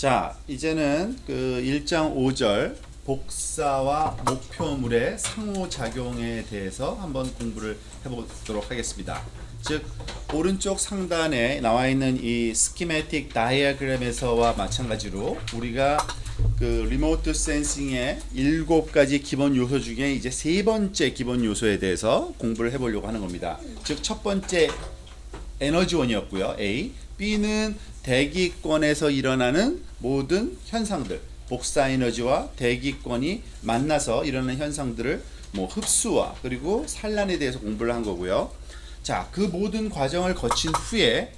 자, 이제는 그 1장 5절 복사와 목표물의 상호작용에 대해서 한번 공부를 해보도록 하겠습니다. 즉 오른쪽 상단에 나와 있는 이 스키매틱 다이어그램에서와 마찬가지로 우리가 그 리모트 센싱의 7가지 기본 요소 중에 이제 세 번째 기본 요소에 대해서 공부를 해보려고 하는 겁니다. 즉 첫 번째 에너지원이었고요. A. B는 대기권에서 일어나는 모든 현상들, 복사 에너지와 대기권이 만나서 일어나는 현상들을 흡수와 그리고 산란에 대해서 공부를 한 거고요. 자, 그 모든 과정을 거친 후에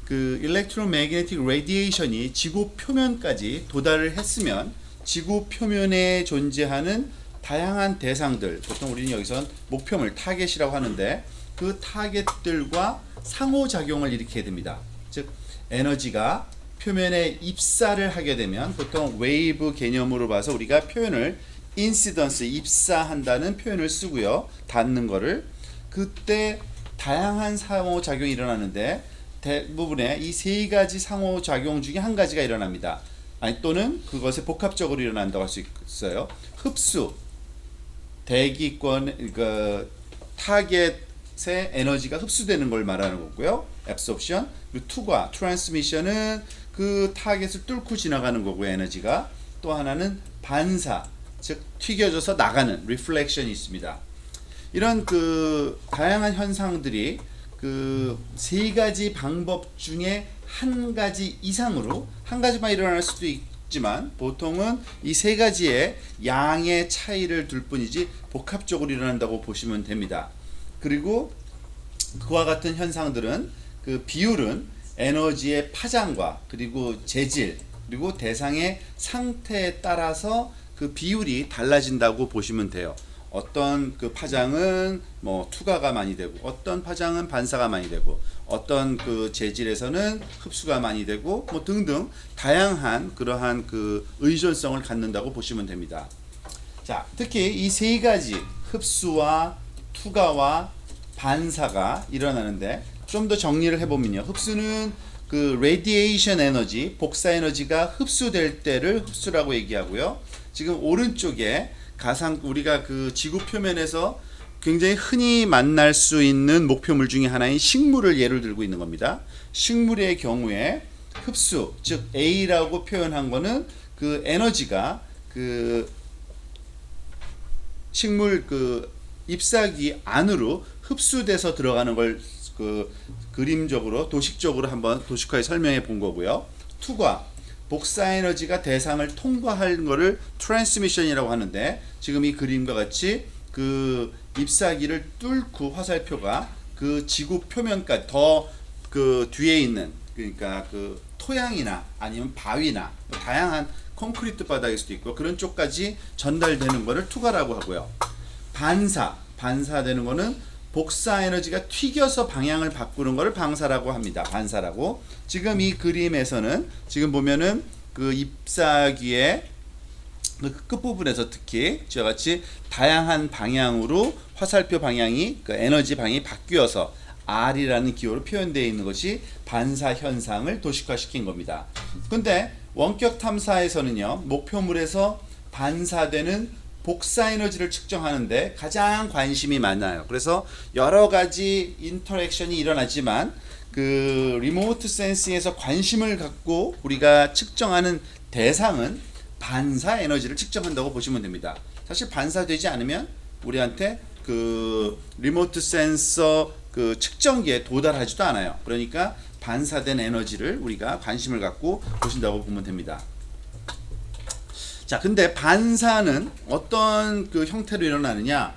그 일렉트로매그네틱 레디에이션이 지구 표면까지 도달을 했으면 지구 표면에 존재하는 다양한 대상들, 보통 우리는 여기선 목표물 타겟이라고 하는데 그 타겟들과 상호작용을 일으키게 됩니다. 즉 에너지가 표면에 입사를 하게 되면 보통 웨이브 개념으로 봐서 우리가 표현을 인시던스, 입사한다는 표현을 쓰고요. 닿는 거를 그때 다양한 상호작용이 일어나는데 대부분의 이 세 가지 상호작용 중에 한 가지가 일어납니다. 아니 또는 그것에 복합적으로 일어난다고 할 수 있어요. 흡수, 대기권, 그 타겟의 에너지가 흡수되는 걸 말하는 거고요. absorption, 그리고 투과, transmission은 그 타겟을 뚫고 지나가는 거고요. 에너지가 또 하나는 반사, 즉 튀겨져서 나가는 reflection이 있습니다. 이런 그 다양한 현상들이 그 세 가지 방법 중에 한 가지 이상으로 한 가지만 일어날 수도 있지만 보통은 이 세 가지의 양의 차이를 둘 뿐이지 복합적으로 일어난다고 보시면 됩니다. 그리고 그와 같은 현상들은 그 비율은 에너지의 파장과 그리고 재질 그리고 대상의 상태에 따라서 그 비율이 달라진다고 보시면 돼요. 어떤 그 파장은 투과가 많이 되고 어떤 파장은 반사가 많이 되고 어떤 그 재질에서는 흡수가 많이 되고 등등 다양한 그러한 그 의존성을 갖는다고 보시면 됩니다. 자, 특히 이 세 가지 흡수와 투과와 반사가 일어나는데 좀 더 정리를 해보면요. 흡수는 그 레디에이션 에너지, 복사 에너지가 흡수될 때를 흡수라고 얘기하고요. 지금 오른쪽에 가상 우리가 그 지구 표면에서 굉장히 흔히 만날 수 있는 목표물 중에 하나인 식물을 예를 들고 있는 겁니다. 식물의 경우에 흡수, 즉 A라고 표현한 거는 그 에너지가 그 식물 그 잎사귀 안으로 흡수돼서 들어가는 걸 그 그림적으로 도식적으로 한번 도식화해 설명해 본 거고요. 투과, 복사 에너지가 대상을 통과하는 거를 트랜스미션이라고 하는데 지금 이 그림과 같이 그 잎사귀를 뚫고 화살표가 그 지구 표면까지 더 그 뒤에 있는 그러니까 그 토양이나 아니면 바위나 다양한 콘크리트 바닥일 수도 있고 그런 쪽까지 전달되는 거를 투과라고 하고요. 반사되는 거는 복사 에너지가 튀겨서 방향을 바꾸는 것을 방사라고 합니다. 반사라고. 지금 이 그림에서는 지금 보면은 그 잎사귀의 그 끝부분에서 특히 저와 같이 다양한 방향으로 화살표 방향이 그 에너지 방향이 바뀌어서 R이라는 기호로 표현되어 있는 것이 반사 현상을 도식화시킨 겁니다. 근데 원격 탐사에서는요. 목표물에서 반사되는 복사 에너지를 측정하는데 가장 관심이 많아요. 그래서 여러 가지 인터랙션이 일어나지만 그 리모트 센싱에서 관심을 갖고 우리가 측정하는 대상은 반사 에너지를 측정한다고 보시면 됩니다. 사실 반사되지 않으면 우리한테 그 리모트 센서 그 측정기에 도달하지도 않아요. 그러니까 반사된 에너지를 우리가 관심을 갖고 보신다고 보면 됩니다. 자, 근데 반사는 어떤 그 형태로 일어나느냐?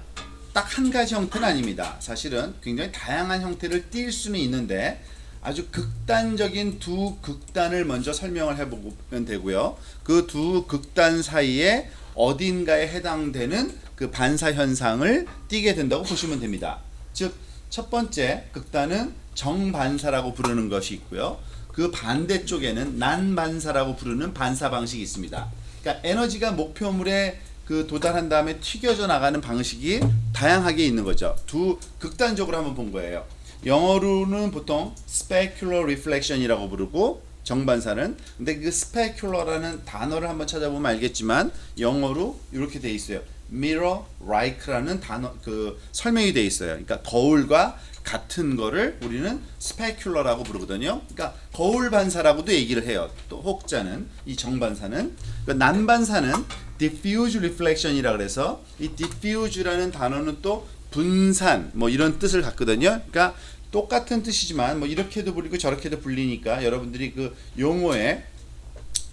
딱 한 가지 형태는 아닙니다. 사실은 굉장히 다양한 형태를 띌 수는 있는데 아주 극단적인 두 극단을 먼저 설명을 해보면 되고요. 그 두 극단 사이에 어딘가에 해당되는 그 반사 현상을 띠게 된다고 보시면 됩니다. 즉, 첫 번째 극단은 정반사라고 부르는 것이 있고요. 그 반대쪽에는 난반사라고 부르는 반사 방식이 있습니다. 그러니까 에너지가 목표물에 그 도달한 다음에 튀겨져 나가는 방식이 다양하게 있는 거죠. 두 극단적으로 한번 본 거예요. 영어로는 보통 specular reflection이라고 부르고 정반사는. 근데 그 specular라는 단어를 한번 찾아보면 알겠지만 영어로 이렇게 돼 있어요. mirror like라는 단어 그 설명이 돼 있어요. 그러니까 거울과 같은 거를 우리는 specular라고 부르거든요. 그러니까 거울 반사라고도 얘기를 해요. 또 혹자는 이 정반사는. 그러니까 난반사는 diffuse reflection이라 그래서 이 diffuse라는 단어는 또 분산 뭐 이런 뜻을 갖거든요. 그러니까 똑같은 뜻이지만 뭐 이렇게도 불리고 저렇게도 불리니까 여러분들이 그 용어에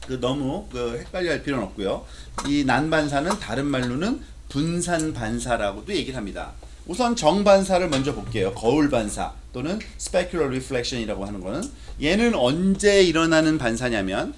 그 너무 그 헷갈려 할 필요는 없고요. 이 난반사는 다른 말로는 분산 반사라고도 얘기를 합니다. 우선 정반사를 먼저 볼게요. 거울 반사 또는 specular reflection이라고 하는 거는 얘는 언제 일어나는 반사냐면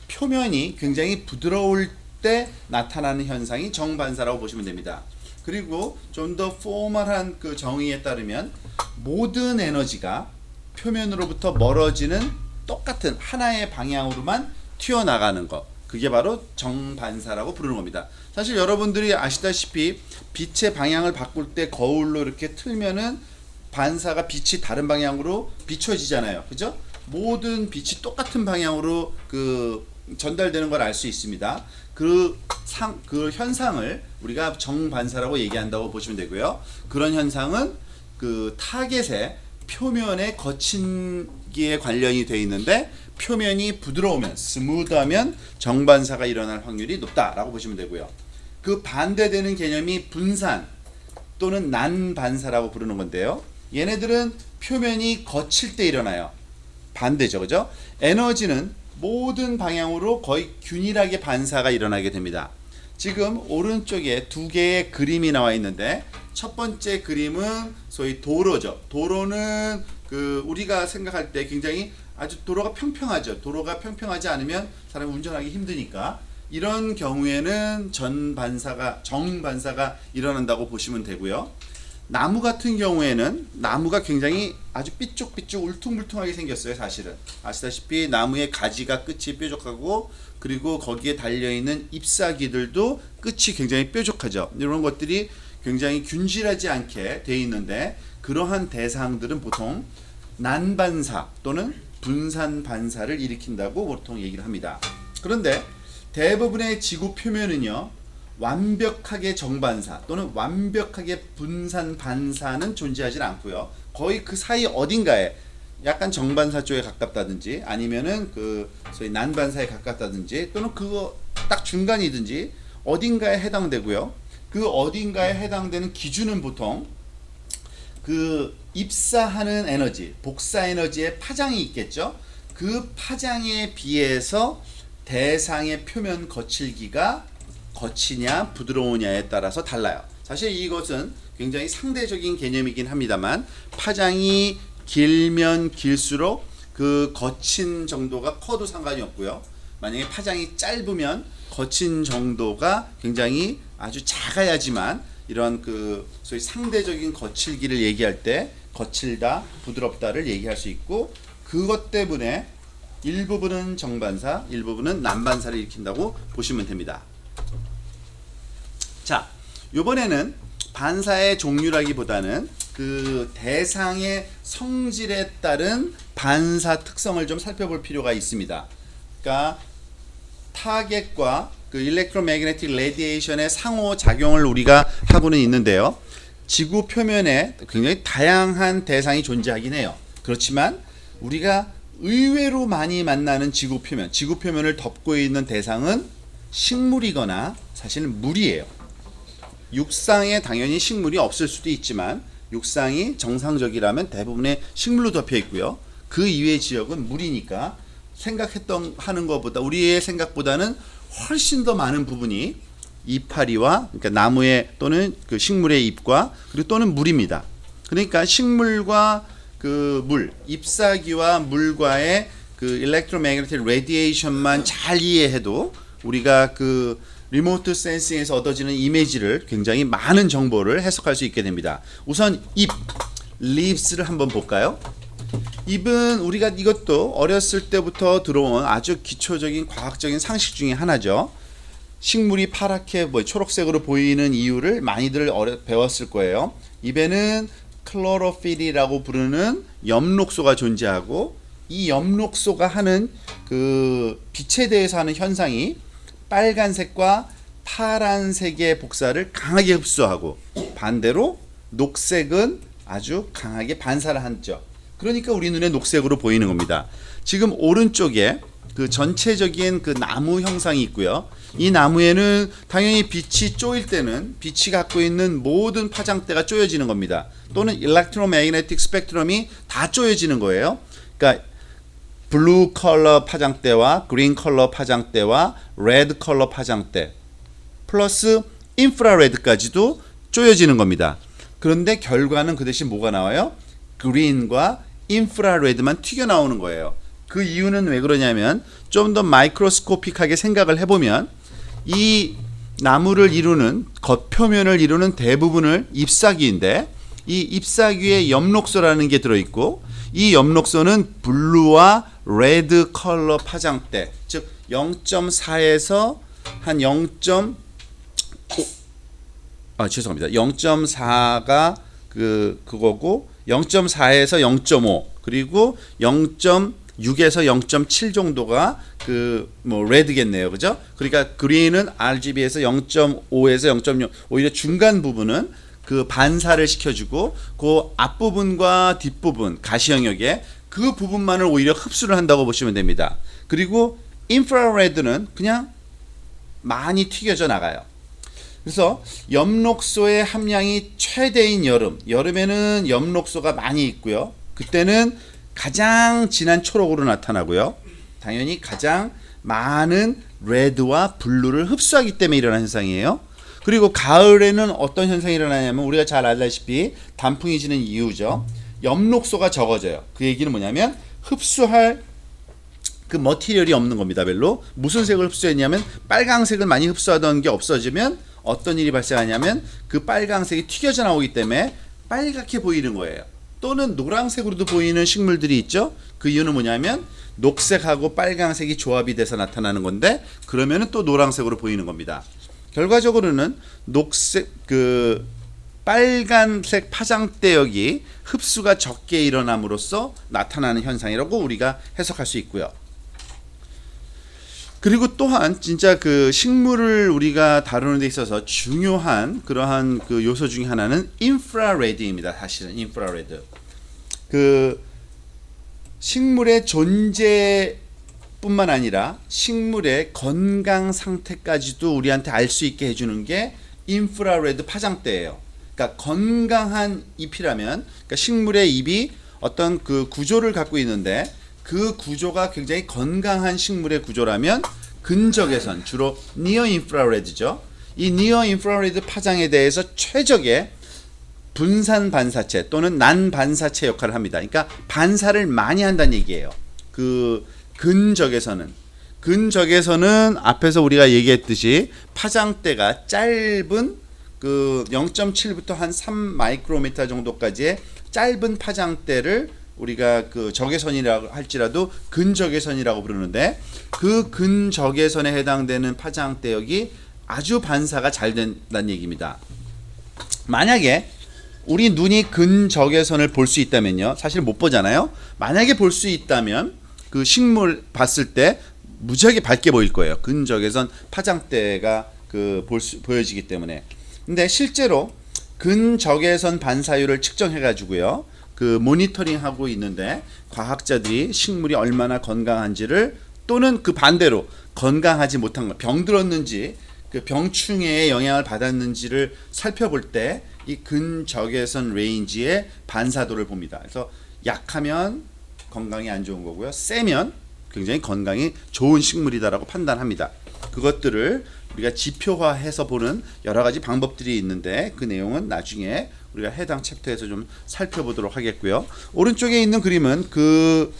표면이 굉장히 부드러울 때 나타나는 현상이 정반사라고 보시면 됩니다. 그리고 좀 더 포멀한 그 정의에 따르면 모든 에너지가 표면으로부터 멀어지는 똑같은 하나의 방향으로만 튀어나가는 것, 그게 바로 정반사라고 부르는 겁니다. 사실 여러분들이 아시다시피 빛의 방향을 바꿀 때 거울로 이렇게 틀면은 반사가 빛이 다른 방향으로 비춰지잖아요. 그죠? 모든 빛이 똑같은 방향으로 그 전달되는 걸 알 수 있습니다. 그 현상을 우리가 정반사라고 얘기한다고 보시면 되고요. 그런 현상은 그 타겟의 표면에 거친기에 관련이 되어 있는데 표면이 부드러우면 스무드하면 정반사가 일어날 확률이 높다라고 보시면 되고요. 그 반대되는 개념이 분산 또는 난반사라고 부르는 건데요. 얘네들은 표면이 거칠 때 일어나요. 반대죠, 그죠? 에너지는 모든 방향으로 거의 균일하게 반사가 일어나게 됩니다. 지금 오른쪽에 두 개의 그림이 나와 있는데 첫 번째 그림은 소위 도로죠. 도로는 그 우리가 생각할 때 굉장히 아주 도로가 평평하죠. 도로가 평평하지 않으면 사람이 운전하기 힘드니까 이런 경우에는 정반사가 일어난다고 보시면 되고요. 나무 같은 경우에는 나무가 굉장히 아주 삐쭉삐쭉 울퉁불퉁하게 생겼어요. 사실은 아시다시피 나무의 가지가 끝이 뾰족하고 그리고 거기에 달려있는 잎사귀들도 끝이 굉장히 뾰족하죠. 이런 것들이 굉장히 균질하지 않게 돼 있는데 그러한 대상들은 보통 난반사 또는 분산 반사를 일으킨다고 보통 얘기를 합니다. 그런데 대부분의 지구 표면은요 완벽하게 정반사 또는 완벽하게 분산 반사는 존재하지 않고요. 거의 그 사이 어딘가에 약간 정반사 쪽에 가깝다든지 아니면은 그 소위 난반사에 가깝다든지 또는 그거 딱 중간이든지 어딘가에 해당되고요. 그 어딘가에 해당되는 기준은 보통 그 입사하는 에너지, 복사 에너지의 파장이 있겠죠. 그 파장에 비해서 대상의 표면 거칠기가 거치냐 부드러우냐에 따라서 달라요. 사실 이것은 굉장히 상대적인 개념이긴 합니다만 파장이 길면 길수록 그 거친 정도가 커도 상관이 없고요. 만약에 파장이 짧으면 거친 정도가 굉장히 아주 작아야지만 이런 그 소위 상대적인 거칠기를 얘기할 때 거칠다, 부드럽다를 얘기할 수 있고 그것 때문에 일부분은 정반사, 일부분은 난반사를 일으킨다고 보시면 됩니다. 자, 이번에는 반사의 종류라기보다는 그 대상의 성질에 따른 반사 특성을 좀 살펴볼 필요가 있습니다. 그러니까 타겟과 그 일렉트로매그네틱 레디에이션의 상호 작용을 우리가 하고는 있는데요. 지구 표면에 굉장히 다양한 대상이 존재하긴 해요. 그렇지만 우리가 의외로 많이 만나는 지구 표면을 덮고 있는 대상은 식물이거나 사실은 물이에요. 육상에 당연히 식물이 없을 수도 있지만 육상이 정상적이라면 대부분의 식물로 덮여 있고요. 그 이외의 지역은 물이니까 하는 것보다 우리의 생각보다는 훨씬 더 많은 부분이 이파리와 그러니까 나무의 또는 그 식물의 잎과 그리고 또는 물입니다. 그러니까 식물과 그 물, 잎사귀와 물과의 그 일렉트로매그네틱 레디에이션만 잘 이해해도 우리가 그 리모트 센싱에서 얻어지는 이미지를 굉장히 많은 정보를 해석할 수 있게 됩니다. 우선 잎, leaves를 한번 볼까요? 잎은 우리가 이것도 어렸을 때부터 들어온 아주 기초적인 과학적인 상식 중에 하나죠. 식물이 파랗게 초록색으로 보이는 이유를 많이들 배웠을 거예요. 잎에는 클로로필이라고 부르는 엽록소가 존재하고 이 엽록소가 하는 그 빛에 대해서 하는 현상이 빨간색과 파란색의 복사를 강하게 흡수하고, 반대로 녹색은 아주 강하게 반사를 하죠. 그러니까 우리 눈에 녹색으로 보이는 겁니다. 지금 오른쪽에 그 전체적인 그 나무 형상이 있고요. 이 나무에는 당연히 빛이 쪼일 때는 빛이 갖고 있는 모든 파장대가 쪼여지는 겁니다. 또는 일렉트로매그네틱 스펙트럼이 다 쪼여지는 거예요. 그러니까 블루 컬러 파장대와 그린 컬러 파장대와 레드 컬러 파장대 플러스 인프라레드까지도 쪼여지는 겁니다. 그런데 결과는 그 대신 뭐가 나와요? 그린과 인프라레드만 튀겨나오는 거예요. 그 이유는 왜 그러냐면 좀 더 마이크로스코픽하게 생각을 해보면 이 나무를 이루는 겉표면을 이루는 대부분을 ip사귀인데, 이 ip사귀에 엽록소라는 게 들어있고, 이 엽록소는 블루와 레드 컬러 파장대, 즉 0.4에서 한 0.5 죄송합니다. 0.4가 그거고 0.4에서 0.5 그리고 0.6에서 0.7 정도가 뭐 레드겠네요. 그죠? 그러니까 그린은 RGB에서 0.5에서 0.6 오히려 중간 부분은 그 반사를 시켜주고, 그 앞부분과 뒷부분 가시 영역에 그 부분만을 오히려 흡수를 한다고 보시면 됩니다. 그리고 인프라레드는 그냥 많이 튀겨져 나가요. 그래서 엽록소의 함량이 최대인 여름에는 엽록소가 많이 있고요. 그때는 가장 진한 초록으로 나타나고요. 당연히 가장 많은 레드와 블루를 흡수하기 때문에 일어나는 현상이에요. 그리고 가을에는 어떤 현상이 일어나냐면 우리가 잘 알다시피 단풍이 지는 이유죠. 엽록소가 적어져요. 그 얘기는 뭐냐면 흡수할 그 머티리얼이 없는 겁니다. 별로. 무슨 색을 흡수했냐면 빨강색을 많이 흡수하던 게 없어지면 어떤 일이 발생하냐면 그 빨강색이 튀겨져 나오기 때문에 빨갛게 보이는 거예요. 또는 노란색으로도 보이는 식물들이 있죠. 그 이유는 뭐냐면 녹색하고 빨강색이 조합이 돼서 나타나는 건데, 그러면은 또 노란색으로 보이는 겁니다. 결과적으로는 녹색 빨간색 파장대역이 흡수가 적게 일어남으로써 나타나는 현상이라고 우리가 해석할 수 있고요. 그리고 또한 진짜 그 식물을 우리가 다루는 데 있어서 중요한 그러한 그 요소 중에 하나는 인프라레드입니다. 사실은 인프라레드. 그 식물의 존재뿐만 아니라 식물의 건강 상태까지도 우리한테 알 수 있게 해주는 게 인프라레드 파장대예요. 그러니까 건강한 잎이라면, 그러니까 식물의 잎이 어떤 그 구조를 갖고 있는데 그 구조가 굉장히 건강한 식물의 구조라면 근적외선, 주로 니어 인프라레드죠. 이 니어 인프라레드 파장에 대해서 최적의 분산 반사체 또는 난 반사체 역할을 합니다. 그러니까 반사를 많이 한다는 얘기예요. 그 근적외선은 앞에서 우리가 얘기했듯이 파장대가 짧은 그 0.7부터 한 3 마이크로미터 정도까지의 짧은 파장대를 우리가 그 적외선이라고 할지라도 근적외선이라고 부르는데, 그 근적외선에 해당되는 파장대역이 아주 반사가 잘 된다는 얘기입니다. 만약에 우리 눈이 근적외선을 볼 수 있다면요, 사실 못 보잖아요. 만약에 볼 수 있다면 그 식물 봤을 때 무지하게 밝게 보일 거예요. 근적외선 파장대가 보여지기 때문에. 근데 실제로 근적외선 반사율을 측정해 가지고요, 그 모니터링 하고 있는데 과학자들이 식물이 얼마나 건강한지를, 또는 그 반대로 건강하지 못한 거, 병들었는지 그 병충해에 영향을 받았는지를 살펴볼 때 이 근적외선 레인지의 반사도를 봅니다. 그래서 약하면 건강이 안 좋은 거고요, 세면 굉장히 건강이 좋은 식물이다라고 판단합니다. 그것들을 우리가 지표화해서 보는 여러 가지 방법들이 있는데 그 내용은 나중에 우리가 해당 챕터에서 좀 살펴보도록 하겠고요. 오른쪽에 있는 그림은 그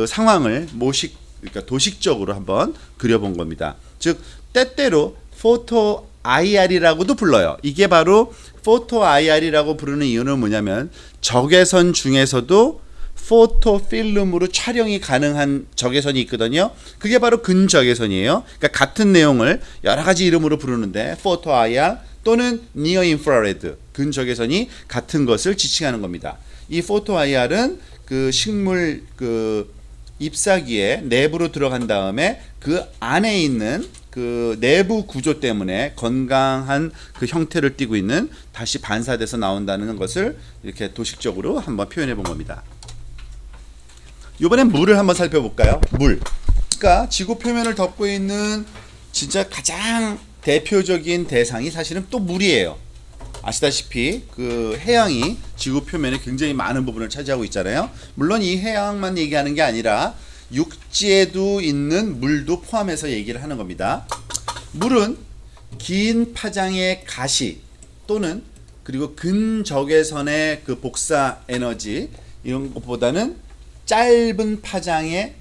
상황을 그러니까 도식적으로 한번 그려본 겁니다. 즉 때때로 포토 IR이라고도 불러요. 이게 바로 포토 IR이라고 부르는 이유는 뭐냐면 적외선 중에서도 포토 필름으로 촬영이 가능한 적외선이 있거든요. 그게 바로 근적외선이에요. 그러니까 같은 내용을 여러 가지 이름으로 부르는데 포토 IR 또는 니어 인프라레드, 근적외선이 같은 것을 지칭하는 겁니다. 이 포토 IR은 그 식물 그 잎사귀의 내부로 들어간 다음에 그 안에 있는 그 내부 구조 때문에 건강한 그 형태를 띠고 있는 다시 반사돼서 나온다는 것을 이렇게 도식적으로 한번 표현해 본 겁니다. 이번엔 물을 한번 살펴볼까요? 물. 그러니까 지구 표면을 덮고 있는 진짜 가장 대표적인 대상이 사실은 또 물이에요. 아시다시피 그 해양이 지구 표면에 굉장히 많은 부분을 차지하고 있잖아요. 물론 이 해양만 얘기하는 게 아니라 육지에도 있는 물도 포함해서 얘기를 하는 겁니다. 물은 긴 파장의 가시 또는 그리고 근적외선의 그 복사 에너지 이런 것보다는 짧은 파장이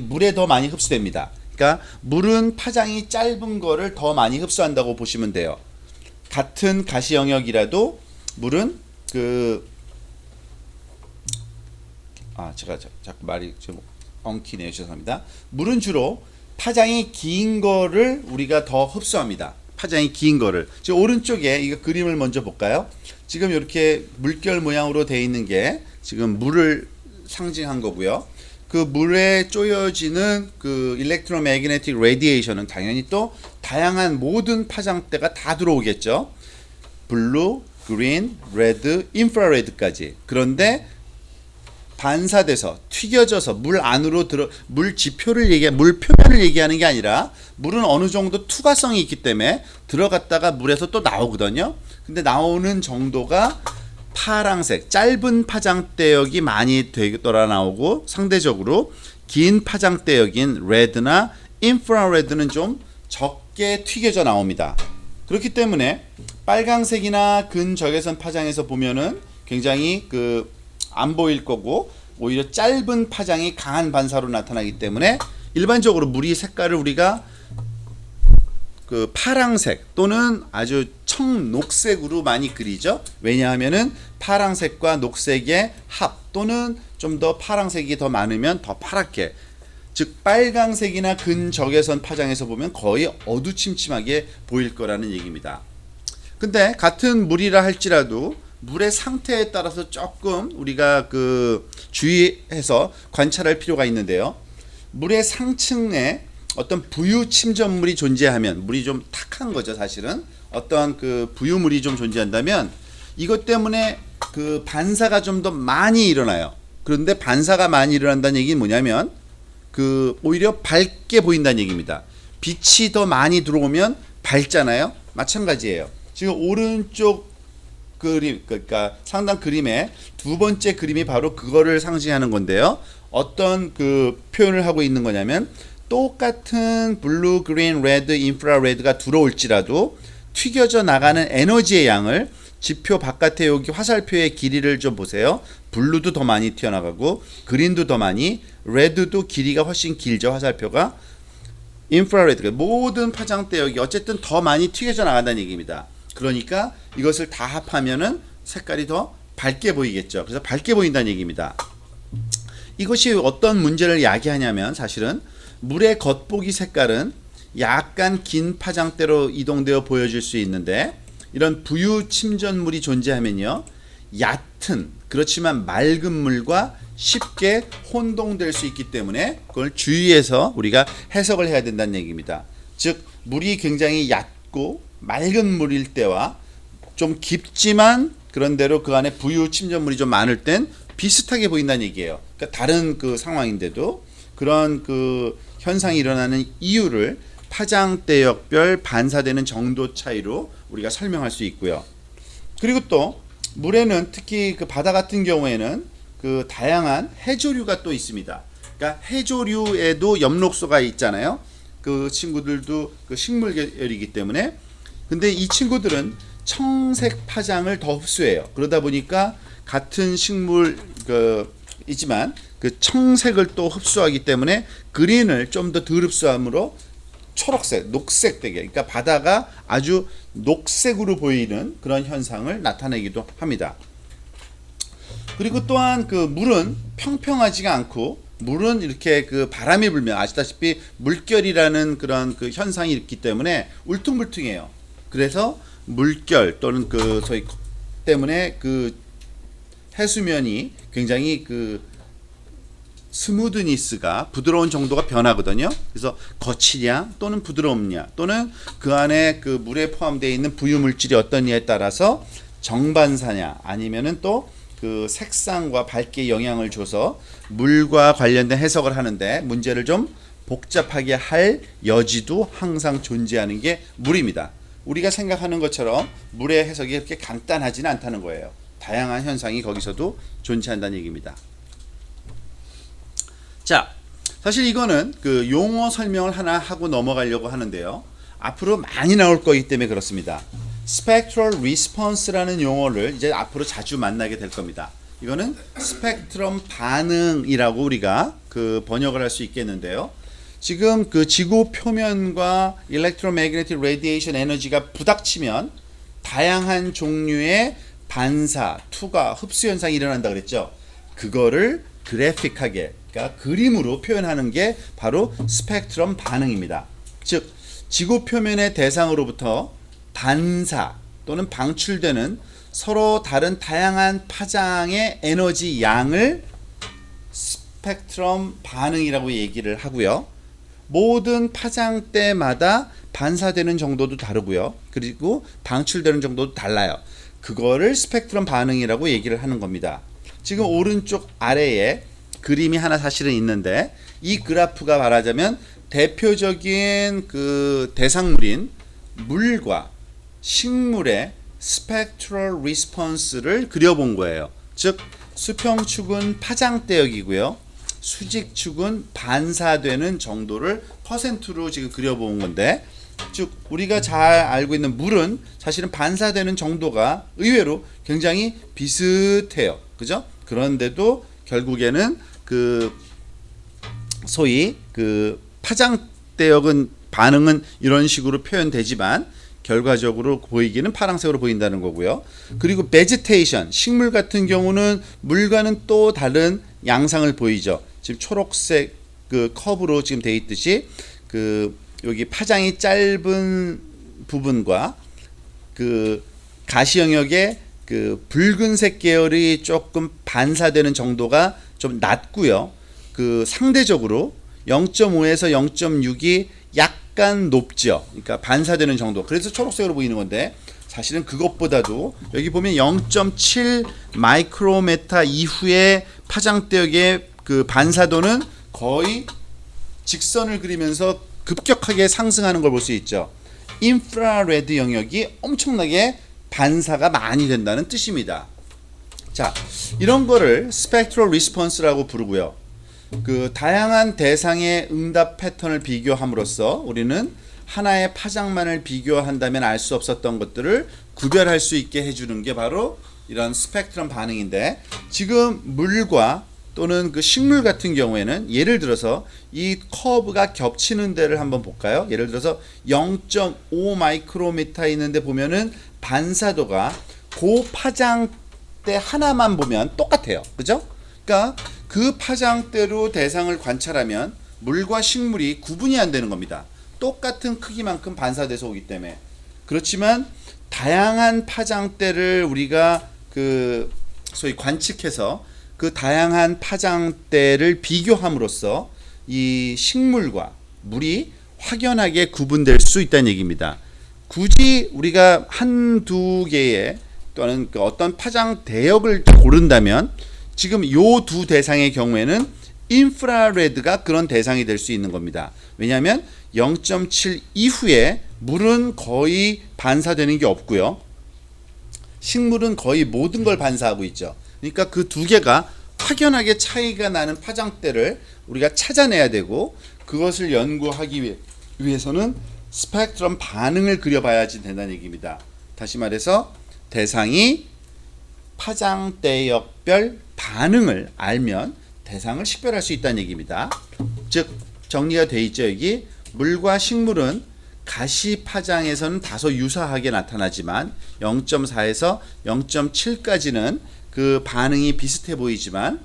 물에 더 많이 흡수됩니다. 그러니까 물은 파장이 짧은 거를 더 많이 흡수한다고 보시면 돼요. 같은 가시 영역이라도 물은 제가 자꾸 말이 좀 엉키네요. 죄송합니다. 물은 주로 파장이 긴 거를 우리가 더 흡수합니다. 파장이 긴 거를. 지금 오른쪽에 이거 그림을 먼저 볼까요? 지금 이렇게 물결 모양으로 되어 있는 게 지금 물을 상징한 거고요. 그 물에 쪼여지는 그 일렉트로매그네틱 레디에이션은 당연히 또 다양한 모든 파장대가 다 들어오겠죠. 블루, 그린, 레드, 인프라레드까지. 그런데 반사돼서 튀겨져서 물 안으로 물 지표를 물 표면을 얘기하는 게 아니라 물은 어느 정도 투과성이 있기 때문에 들어갔다가 물에서 또 나오거든요. 근데 나오는 정도가 파랑색, 짧은 파장대역이 많이 되돌아 나오고 상대적으로 긴 파장대역인 레드나 인프라레드는 좀 적게 튀겨져 나옵니다. 그렇기 때문에 빨강색이나 근적외선 파장에서 보면은 굉장히 안 보일 거고 오히려 짧은 파장이 강한 반사로 나타나기 때문에 일반적으로 물이 색깔을 우리가 그 파랑색 또는 아주 청녹색으로 많이 그리죠. 왜냐하면은 파랑색과 녹색의 합 또는 좀 더 파랑색이 더 많으면 더 파랗게, 즉 빨강색이나 근적외선 파장에서 보면 거의 어두침침하게 보일 거라는 얘기입니다. 근데 같은 물이라 할지라도 물의 상태에 따라서 조금 우리가 주의해서 관찰할 필요가 있는데요. 물의 상층에 어떤 부유 침전물이 존재하면, 물이 좀 탁한 거죠 사실은. 어떤 부유물이 좀 존재한다면 이것 때문에 반사가 좀 더 많이 일어나요. 그런데 반사가 많이 일어난다는 얘기는 뭐냐면 오히려 밝게 보인다는 얘기입니다. 빛이 더 많이 들어오면 밝잖아요. 마찬가지예요. 지금 오른쪽 그림, 그러니까 상단 그림의 두 번째 그림이 바로 그거를 상징하는 건데요. 어떤 표현을 하고 있는 거냐면 똑같은 블루, 그린, 레드, 인프라레드가 들어올지라도 튀겨져 나가는 에너지의 양을 지표 바깥에 여기 화살표의 길이를 좀 보세요. 블루도 더 많이 튀어나가고 그린도 더 많이, 레드도 길이가 훨씬 길죠. 화살표가. 인프라레드, 모든 파장대 여기 어쨌든 더 많이 튀겨져 나간다는 얘기입니다. 그러니까 이것을 다 합하면은 색깔이 더 밝게 보이겠죠. 그래서 밝게 보인다는 얘기입니다. 이것이 어떤 문제를 야기하냐면 사실은 물의 겉보기 색깔은 약간 긴 파장대로 이동되어 보여질 수 있는데 이런 부유 침전물이 존재하면요, 얕은 그렇지만 맑은 물과 쉽게 혼동될 수 있기 때문에 그걸 주의해서 우리가 해석을 해야 된다는 얘기입니다. 즉 물이 굉장히 얕고 맑은 물일 때와 좀 깊지만 그런대로 그 안에 부유 침전물이 좀 많을 땐 비슷하게 보인다는 얘기예요. 그러니까 다른 상황인데도 그런 현상이 일어나는 이유를 파장대역별 반사되는 정도 차이로 우리가 설명할 수 있고요. 그리고 또 물에는 특히 바다 같은 경우에는 다양한 해조류가 또 있습니다. 그러니까 해조류에도 엽록소가 있잖아요. 그 친구들도 식물 계열이기 때문에. 근데 이 친구들은 청색 파장을 더 흡수해요. 그러다 보니까 같은 식물 이지만 청색을 또 흡수하기 때문에 그린을 좀 더 덜 흡수함으로 초록색, 녹색 되게, 그러니까 바다가 아주 녹색으로 보이는 그런 현상을 나타내기도 합니다. 그리고 또한 물은 평평하지가 않고 물은 이렇게 바람이 불면 아시다시피 물결이라는 그런 현상이 있기 때문에 울퉁불퉁해요. 그래서 물결 또는 소위 때문에 해수면이 굉장히 그 스무드니스가 부드러운 정도가 변하거든요. 그래서 거치냐 또는 부드럽냐 또는 그 안에 그 물에 포함되어 있는 부유물질이 어떠냐에 따라서 정반사냐 아니면은 또 그 색상과 밝기에 영향을 줘서 물과 관련된 해석을 하는데 문제를 좀 복잡하게 할 여지도 항상 존재하는 게 물입니다. 우리가 생각하는 것처럼 물의 해석이 그렇게 간단하지는 않다는 거예요. 다양한 현상이 거기서도 존재한다는 얘기입니다. 자, 사실 이거는 그 용어 설명을 하나 하고 넘어가려고 하는데요. 앞으로 많이 나올 거기 때문에 그렇습니다. Spectral Response라는 용어를 이제 앞으로 자주 만나게 될 겁니다. 이거는 스펙트럼 반응이라고 우리가 그 번역을 할 수 있겠는데요. 지금 그 지구 표면과 Electromagnetic Radiation 에너지가 부닥치면 다양한 종류의 반사, 투과, 흡수 현상이 일어난다 그랬죠. 그거를 그래픽하게, 그러니까 그림으로 표현하는 게 바로 스펙트럼 반응입니다. 즉 지구 표면의 대상으로부터 반사 또는 방출되는 서로 다른 다양한 파장의 에너지 양을 스펙트럼 반응이라고 얘기를 하고요. 모든 파장대마다 반사되는 정도도 다르고요. 그리고 방출되는 정도도 달라요. 그거를 스펙트럼 반응이라고 얘기를 하는 겁니다. 지금 오른쪽 아래에 그림이 하나 사실은 있는데 이 그래프가 말하자면 대표적인 그 대상물인 물과 식물의 스펙트럴 리스폰스를 그려본 거예요. 즉 수평축은 파장대역이고요. 수직축은 반사되는 정도를 퍼센트로 지금 그려본 건데 즉 우리가 잘 알고 있는 물은 사실은 반사되는 정도가 의외로 굉장히 비슷해요. 그죠? 그런데도 결국에는 그 소위 그 파장대역은 반응은 이런 식으로 표현되지만 결과적으로 보이기는 파란색으로 보인다는 거고요. 그리고 베지테이션, 식물 같은 경우는 물과는 또 다른 양상을 보이죠. 지금 초록색 그 커브로 지금 돼 있듯이 그 여기 파장이 짧은 부분과 그 가시 영역의 그 붉은색 계열이 조금 반사되는 정도가 좀 낮고요. 그 상대적으로 0.5에서 0.6이 약간 높죠. 그러니까 반사되는 정도. 그래서 초록색으로 보이는 건데 사실은 그것보다도 여기 보면 0.7 마이크로메타 이후의 파장대역의 그 반사도는 거의 직선을 그리면서 급격하게 상승하는 걸 볼 수 있죠. 인프라레드 영역이 엄청나게 반사가 많이 된다는 뜻입니다. 자, 이런 거를 스펙트럴 리스폰스라고 부르고요. 그 다양한 대상의 응답 패턴을 비교함으로써 우리는 하나의 파장만을 비교한다면 알 수 없었던 것들을 구별할 수 있게 해주는 게 바로 이런 스펙트럼 반응인데 지금 물과 또는 그 식물 같은 경우에는 예를 들어서 이 커브가 겹치는 데를 한번 볼까요? 예를 들어서 0.5 마이크로미터 있는데 보면은 반사도가 고파장대 하나만 보면 똑같아요. 그죠? 그러니까 그 파장대로 대상을 관찰하면 물과 식물이 구분이 안 되는 겁니다. 똑같은 크기만큼 반사돼서 오기 때문에. 그렇지만 다양한 파장대를 우리가 그 소위 관측해서 그 다양한 파장대를 비교함으로써 이 식물과 물이 확연하게 구분될 수 있다는 얘기입니다. 굳이 우리가 한두 개의 또는 그 어떤 파장 대역을 고른다면 지금 요 두 대상의 경우에는 인프라레드가 그런 대상이 될 수 있는 겁니다. 왜냐하면 0.7 이후에 물은 거의 반사되는 게 없고요. 식물은 거의 모든 걸 반사하고 있죠. 그러니까 그 두 개가 확연하게 차이가 나는 파장대를 우리가 찾아내야 되고 그것을 연구하기 위해서는 스펙트럼 반응을 그려봐야지 된다는 얘기입니다. 다시 말해서 대상이 파장대역별 반응을 알면 대상을 식별할 수 있다는 얘기입니다. 즉 정리가 돼 있죠. 여기 물과 식물은 가시 파장에서는 다소 유사하게 나타나지만 0.4에서 0.7까지는 그 반응이 비슷해 보이지만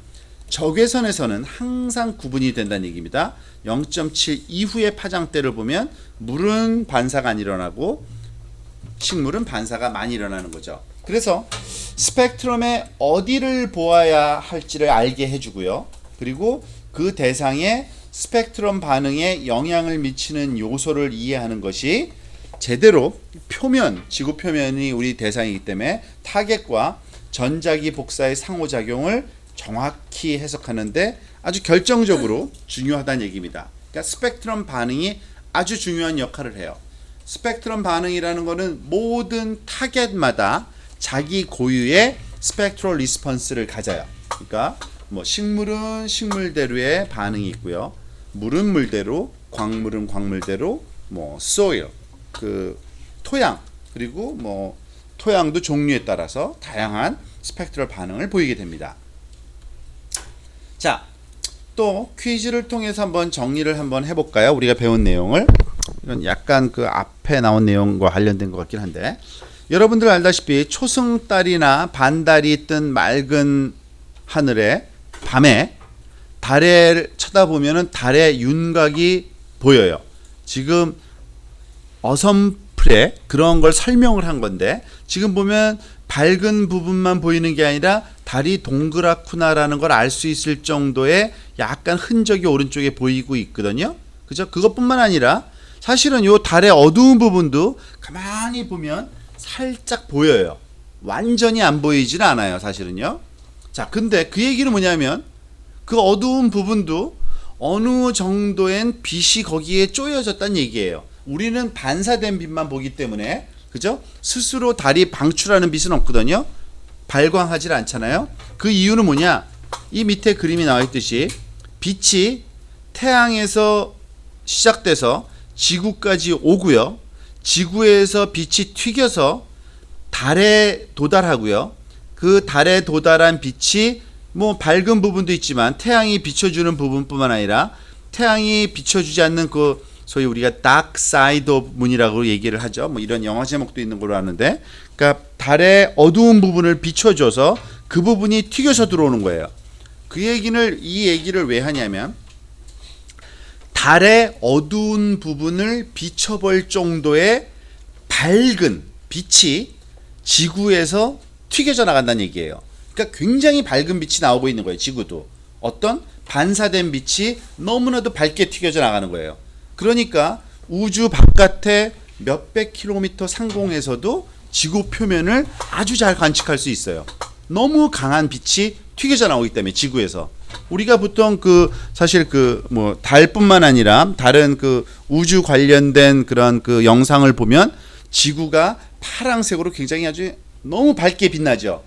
적외선에서는 항상 구분이 된다는 얘기입니다. 0.7 이후의 파장대를 보면 물은 반사가 안 일어나고 식물은 반사가 많이 일어나는 거죠. 그래서 스펙트럼의 어디를 보아야 할지를 알게 해주고요. 그리고 그 대상에 스펙트럼 반응에 영향을 미치는 요소를 이해하는 것이 제대로 표면, 지구 표면이 우리 대상이기 때문에 타겟과 전자기 복사의 상호작용을 정확히 해석하는데 아주 결정적으로 중요하다는 얘기입니다. 그러니까 스펙트럼 반응이 아주 중요한 역할을 해요. 스펙트럼 반응이라는 것은 모든 타겟마다 자기 고유의 스펙트럴 리스폰스를 가져요. 그러니까 뭐 식물은 식물대로의 반응이 있고요. 물은 물대로, 광물은 광물대로, 뭐 soil 그 토양, 그리고 뭐 토양도 종류에 따라서 다양한 스펙트럴 반응을 보이게 됩니다. 자, 또 퀴즈를 통해서 한번 정리를 한번 해볼까요? 우리가 배운 내용을. 이건 약간 그 앞에 나온 내용과 관련된 것 같긴 한데, 여러분들 알다시피 초승달이나 반달이 뜬 맑은 하늘에 밤에 달을 쳐다보면은 달의 윤곽이 보여요. 지금 어섬플에 그런 걸 설명을 한 건데, 지금 보면 밝은 부분만 보이는 게 아니라 달이 동그랗구나라는 걸 알 수 있을 정도의 약간 흔적이 오른쪽에 보이고 있거든요. 그죠? 그것뿐만 아니라 사실은 요 달의 어두운 부분도 가만히 보면 살짝 보여요. 완전히 안 보이지는 않아요, 사실은요. 자, 근데 그 얘기는 뭐냐면 그 어두운 부분도 어느 정도의 빛이 거기에 쪼여졌다는 얘기예요. 우리는 반사된 빛만 보기 때문에, 그죠? 스스로 달이 방출하는 빛은 없거든요. 발광하지 않잖아요. 그 이유는 뭐냐? 이 밑에 그림이 나와 있듯이 빛이 태양에서 시작돼서 지구까지 오고요. 지구에서 빛이 튀겨서 달에 도달하고요. 그 달에 도달한 빛이 뭐 밝은 부분도 있지만 태양이 비춰주는 부분뿐만 아니라 태양이 비춰주지 않는 그 소위 우리가 dark side of moon이라고 얘기를 하죠. 뭐 이런 영화 제목도 있는 걸로 아는데, 그러니까 달의 어두운 부분을 비춰줘서 그 부분이 튀겨서 들어오는 거예요. 이 얘기를 왜 하냐면 달의 어두운 부분을 비춰볼 정도의 밝은 빛이 지구에서 튀겨져 나간다는 얘기예요. 그러니까 굉장히 밝은 빛이 나오고 있는 거예요. 지구도 어떤 반사된 빛이 너무나도 밝게 튀겨져 나가는 거예요. 그러니까 우주 바깥에 몇백 킬로미터 상공에서도 지구 표면을 아주 잘 관측할 수 있어요. 너무 강한 빛이 튀겨져 나오기 때문에 지구에서. 우리가 보통 사실 뭐 달뿐만 아니라 다른 우주 관련된 그런 영상을 보면 지구가 파랑색으로 굉장히 아주 너무 밝게 빛나죠.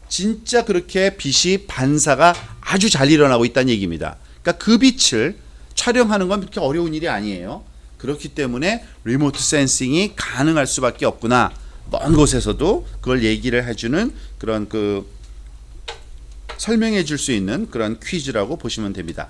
진짜 그렇게 빛이 반사가 아주 잘 일어나고 있다는 얘기입니다. 그러니까 그 빛을 촬영하는 건 그렇게 어려운 일이 아니에요. 그렇기 때문에 리모트 센싱이 가능할 수밖에 없구나. 먼 곳에서도 그걸 얘기를 해주는 그런 설명해 줄 수 있는 그런 퀴즈라고 보시면 됩니다.